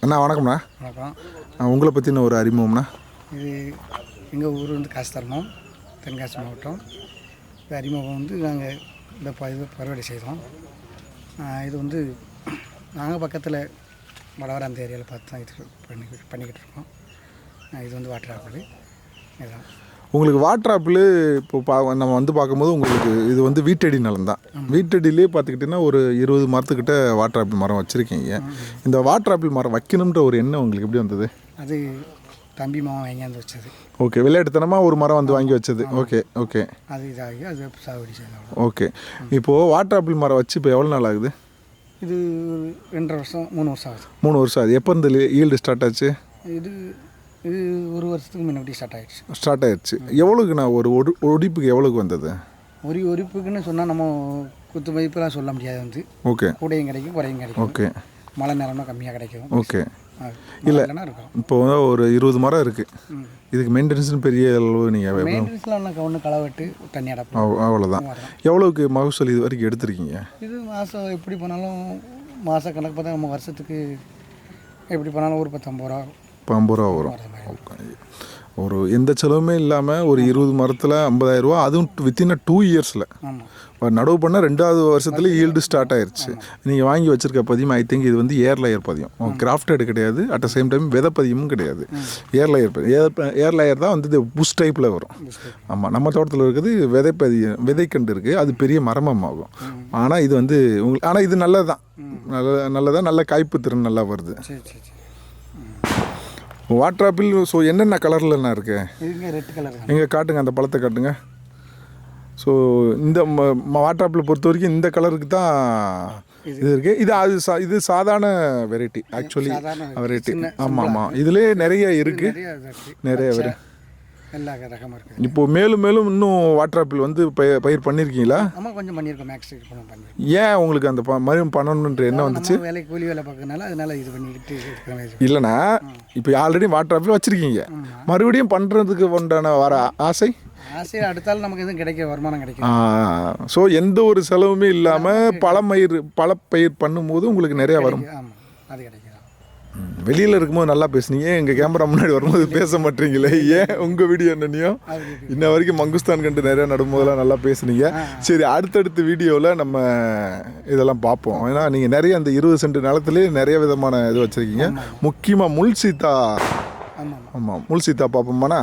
அண்ணா வணக்கம்ண்ணா. வணக்கம். உங்களை பற்றின ஒரு அறிமுகம்ண்ணா. இது எங்கள் ஊர் வந்து காசுதர்மம், தென்காசி மாவட்டம். இது அறிமுகம் வந்து நாங்கள் இந்த இது பருவடை செய்கிறோம். இது வந்து நாங்கள் பக்கத்தில் வடவர அந்த ஏரியாவில் பார்த்து தான் இது பண்ணிக்கிட்டு இருக்கோம். இது வந்து வாட்டர் ஆப்பிள் இதுதான். உங்களுக்கு வாட்டர் ஆப்பிள் இப்போ நம்ம வந்து பார்க்கும்போது உங்களுக்கு இது வந்து வீட்டடி நிலம் தான். வீட்டடியிலே பார்த்துக்கிட்டிங்கன்னா ஒரு 20 மரத்துக்கிட்ட வாட்டர் ஆப்பிள் மரம் வச்சுருக்கீங்க. இந்த வாட்டர் ஆப்பிள் மரம் வைக்கணுன்ற ஒரு எண்ணம் உங்களுக்கு எப்படி வந்தது? அது தம்பி மாவன் வாங்கியாந்து வச்சது. ஓகே, விளையாட்டுத்தனமாக ஒரு மரம் வந்து வாங்கி வச்சது. ஓகே ஓகே, அது இதாகி அது சாகுபடி செய்யலாம். ஓகே. இப்போது வாட்டர் ஆப்பிள் மரம் வச்சு இப்போ எவ்வளோ நாள் ஆகுது? இது 2.5 வருஷம் 3 வருஷம் ஆகுது. 3 வருஷம் ஆகுது. எப்போ இருந்து ஈல்டு ஸ்டார்ட் ஆச்சு? இது 1 வருஷத்துக்கு முன்னாடி ஸ்டார்ட் ஆயிடுச்சு. எவ்வளோக்குண்ணா ஒரு ஒடிப்புக்கு எவ்வளோக்கு வந்தது? ஒரு ஒரிப்புக்குன்னு சொன்னால் நம்ம குத்து மதிப்பெல்லாம் சொல்ல முடியாது. வந்து ஓகே, கூடையும் கிடைக்கும் குறையும் கிடைக்கும். ஓகே, மழை நேரம்னா கம்மியாக கிடைக்கும். ஓகே. இல்லை இப்போ வந்து ஒரு 20 மரம் இருக்குது. இதுக்கு மெயின்டெனன்ஸ்னு பெரிய அளவு நீங்கள் மெயின்டெனன்ஸ்லாம் ஒன்று களவெட்டு தண்ணி அடைப்போம், அவ்வளோதான். எவ்வளோக்கு மகசூல் இது வரைக்கும் எடுத்துருக்கீங்க? இது மாதம் எப்படி போனாலும் மாத கணக்கு பார்த்தா நம்ம வருஷத்துக்கு எப்படி போனாலும் ஒரு 50 ரூபா 50 ரூபா வரும். ஒரு எந்த செலவுமே இல்லாமல் ஒரு 20 மரத்தில் 50,000 ரூபா, அதுவும் வித்தின் 2 இயர்ஸில் நடவு பண்ணால் 2வது வருஷத்துல ஈல்டு ஸ்டார்ட் ஆயிடுச்சு. நீங்கள் வாங்கி வச்சுருக்க பதியம் ஐ திங்க் இது வந்து ஏர் லேயர் பதியம், கிராஃப்டட் கிடையாது. அட் த சேம் டைம் விதை பதியமும் கிடையாது. ஏர் லேயர் தான் வந்து இது புஷ் டைப்பில் வரும். ஆமாம், நம்ம தோட்டத்தில் இருக்குது விதைக்கண்டு இருக்குது, அது பெரிய மரமம் ஆகும். ஆனால் இது வந்து உங்களுக்கு இது நல்லது தான், நல்லதாக நல்ல காய்ப்பு திறன் நல்லா வருது. வாட்டர் ஆப்பிள் ஸோ என்னென்ன கலர்லண்ணா இருக்கு? Red colour. எங்கே காட்டுங்க, அந்த பழத்தை காட்டுங்க. ஸோ இந்த வாட்டர் ஆப்பிளை பொறுத்த வரைக்கும் இந்த கலருக்கு தான் இது இருக்குது. இது சாதாரண வெரைட்டி, ஆக்சுவலி வெரைட்டி. ஆமாம் ஆமாம், இதுலேயே நிறைய இருக்குது, நிறைய எல்லா ரகமாக இருக்குது. இப்போது மேலும் மேலும் இன்னும் வாட்டர் ஆப்பிள் வந்து பயிர் பண்ணியிருக்கீங்களா? ஆமாம், கொஞ்சம் பண்ணியிருக்கோம். மேக்ஸ் பண்ணி. ஏன் உங்களுக்கு அந்த மறுபடியும் பண்ணணுன்ற என்ன வந்துச்சு? வேலை கூலி வேலை பார்க்கறதுனால அதனால் இது பண்ணிக்கிட்டு. இல்லைண்ணா, இப்போ ஆல்ரெடி வாட்டர் ஆப்பிள் வச்சுருக்கீங்க, மறுபடியும் பண்ணுறதுக்கு உண்டான வர ஆசை அடுத்தாலும் நமக்கு எதுவும் கிடைக்க வருமானம் கிடைக்கும். ஸோ எந்த ஒரு செலவுமே இல்லாமல் பழப்பயிர் பண்ணும்போது உங்களுக்கு நிறையா வரும். ஆமாம், அது கிடைக்கும். வெளியில் இருக்கும்போது நல்லா பேசுனீங்க, எங்கள் கேமரா முன்னாடி வரும்போது பேச மாட்டீங்களே, ஏன்? உங்கள் வீடியோ என்னன்னையோ இன்ன வரைக்கும் மங்குஸ்தான் கண்டு நிறையா நடும்போதெல்லாம் நல்லா பேசுனீங்க. சரி, அடுத்தடுத்த வீடியோவில் நம்ம இதெல்லாம் பார்ப்போம். ஏன்னா நீங்கள் நிறைய அந்த 20 சென்ட் நிலத்துலேயே நிறைய விதமான இது வச்சுருக்கீங்க. முக்கியமாக முள் சீத்தா. ஆமாம், முள் சீத்தா பார்ப்போம்மாண்ணா.